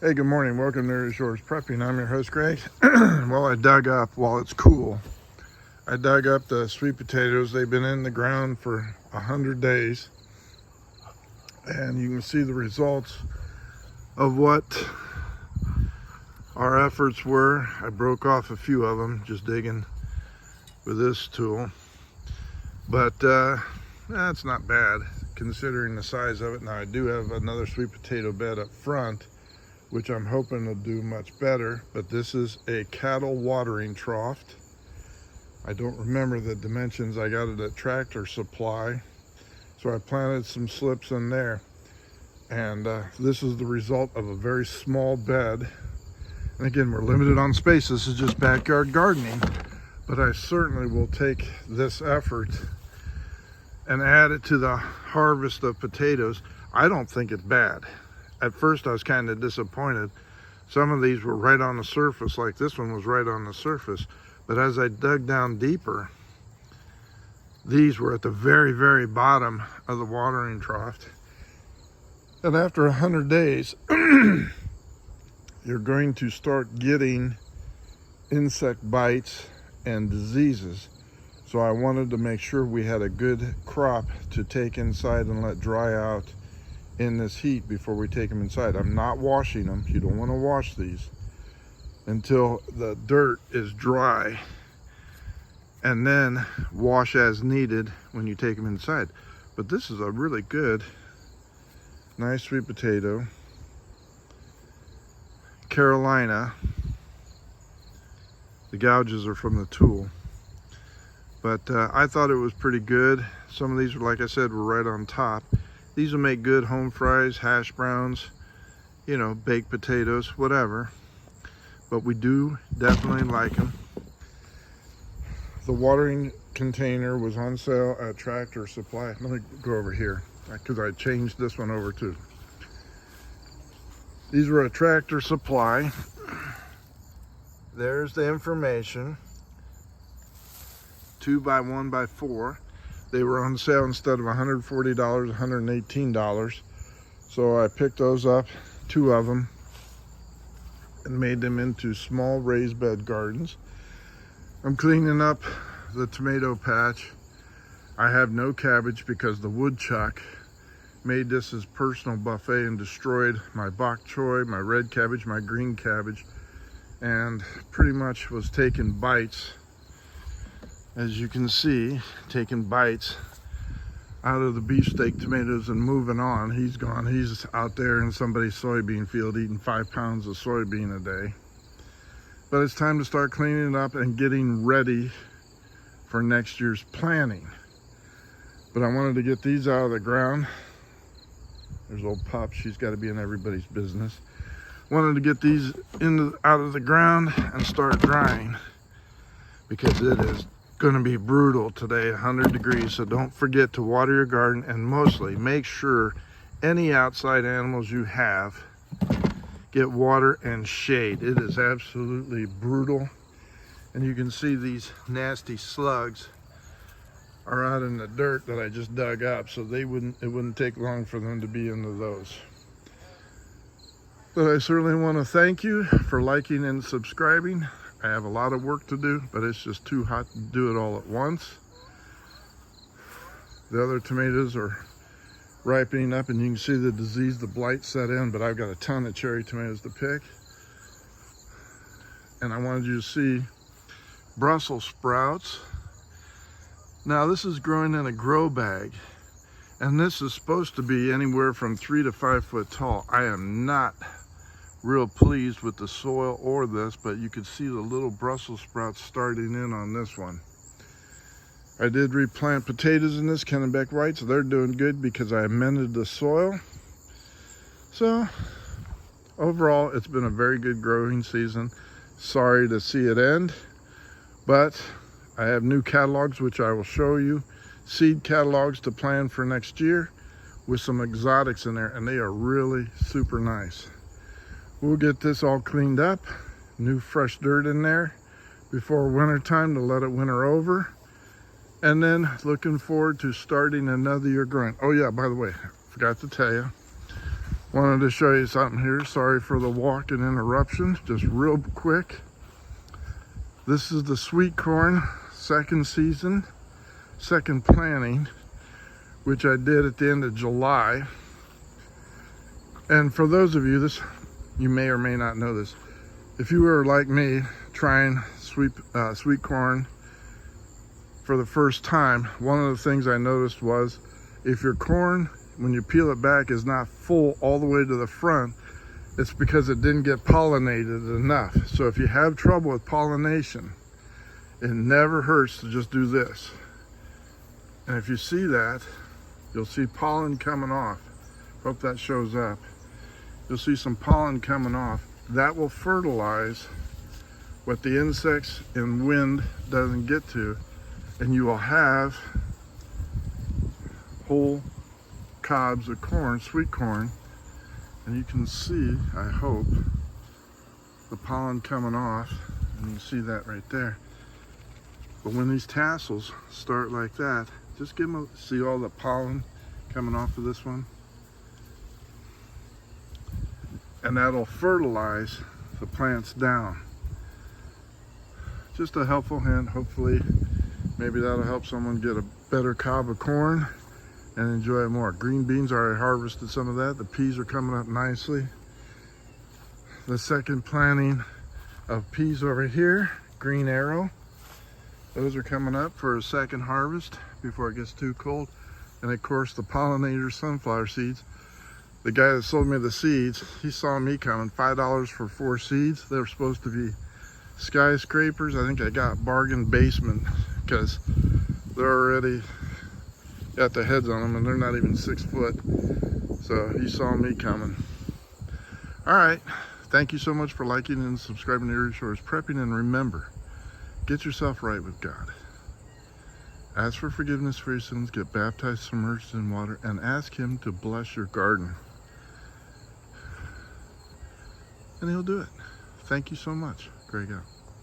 Hey, good morning. Welcome to Area Shores Prepping. I'm your host, Greg. Well, I dug up while it's cool. I dug up the sweet potatoes. They've been in the ground for 100 days. And you can see the results of what our efforts were. I broke off a few of them just digging with this tool. But that's not bad considering the size of it. Now, I do have another sweet potato bed up front, which I'm hoping will do much better, but this is a cattle watering trough. I don't remember the dimensions. I got it at Tractor Supply, so I planted some slips in there, and this is the result of a very small bed. And again, we're limited on space. This is just backyard gardening, but I certainly will take this effort and add it to the harvest of potatoes. I don't think it's bad. At first I was kind of disappointed. Some of these were right on the surface, like this one was right on the surface. But as I dug down deeper, these were at the very, very bottom of the watering trough. And after 100 days, you're going to start getting insect bites and diseases. So I wanted to make sure we had a good crop to take inside and let dry out in this heat before we take them inside. I'm not washing them. You don't want to wash these until the dirt is dry, and then wash as needed when you take them inside. But this is a really good, nice sweet potato, Carolina. The gouges are from the tool, but I thought it was pretty good. Some of these, like I said, were right on top. These will make good home fries, hash browns, baked potatoes, whatever. But we do definitely like them. The watering container was on sale at Tractor Supply. Let me go over here because I changed this one over too. These were at Tractor Supply. There's the information. 2 by 1 by 4. They were on sale instead of $140, $118. So I picked those up, 2 of them, and made them into small raised bed gardens. I'm cleaning up the tomato patch. I have no cabbage because the woodchuck made this his personal buffet and destroyed my bok choy, my red cabbage, my green cabbage, and pretty much was taking bites. As you can see, taking bites out of the beefsteak tomatoes and moving on. He's gone. He's out there in somebody's soybean field eating 5 pounds of soybean a day. But it's time to start cleaning it up and getting ready for next year's planting. But I wanted to get these out of the ground. There's old Pup. She's got to be in everybody's business. Wanted to get these out of the ground and start drying because it is going to be brutal today, 100 degrees. So don't forget to water your garden, and mostly make sure any outside animals you have get water and shade. It is absolutely brutal, and you can see these nasty slugs are out in the dirt that I just dug up, so it wouldn't take long for them to be into those. But I certainly want to thank you for liking and subscribing. I have a lot of work to do, but it's just too hot to do it all at once. The other tomatoes are ripening up, and you can see the disease, the blight set in, but I've got a ton of cherry tomatoes to pick. And I wanted you to see Brussels sprouts. Now this is growing in a grow bag, and this is supposed to be anywhere from 3 to 5 foot tall. I am not real pleased with the soil or this, but you can see the little Brussels sprouts starting in on this one. I did replant potatoes in this Kennebec White, so they're doing good because I amended the soil. So overall, it's been a very good growing season. Sorry to see it end, but I have new catalogs which I will show you, seed catalogs to plan for next year with some exotics in there, and they are really super nice. We'll get this all cleaned up, new fresh dirt in there before winter time to let it winter over. And then looking forward to starting another year growing. Oh yeah, by the way, I forgot to tell you, Wanted to show you something here. Sorry for the walk and interruption. Just real quick. This is the sweet corn second season, second planting, which I did at the end of July. And for those of you, you may or may not know this. If you were like me trying sweet corn for the first time, one of the things I noticed was if your corn, when you peel it back, is not full all the way to the front, it's because it didn't get pollinated enough. So if you have trouble with pollination, it never hurts to just do this. And if you see that, you'll see pollen coming off. Hope that shows up. You'll see some pollen coming off. That will fertilize what the insects and wind doesn't get to, and you will have whole cobs of corn, sweet corn, and you can see, I hope, the pollen coming off, and you can see that right there. But when these tassels start like that, just give them see all the pollen coming off of this one, and that'll fertilize the plants down. Just a helpful hint. Hopefully maybe that'll help someone get a better cob of corn and enjoy it more. Green beans, I already harvested some of that. The peas are coming up nicely. The second planting of peas over here, Green Arrow. Those are coming up for a second harvest before it gets too cold. And of course the pollinator sunflower seeds. The guy that sold me the seeds, he saw me coming, $5 for 4 seeds. They were supposed to be skyscrapers. I think I got bargain basement because they're already got the heads on them and they're not even 6 foot. So he saw me coming. All right, thank you so much for liking and subscribing to Erie Shores Prepping, and remember, get yourself right with God. Ask for forgiveness for your sins, get baptized, submerged in water, and ask him to bless your garden. And he'll do it. Thank you so much. Greg out.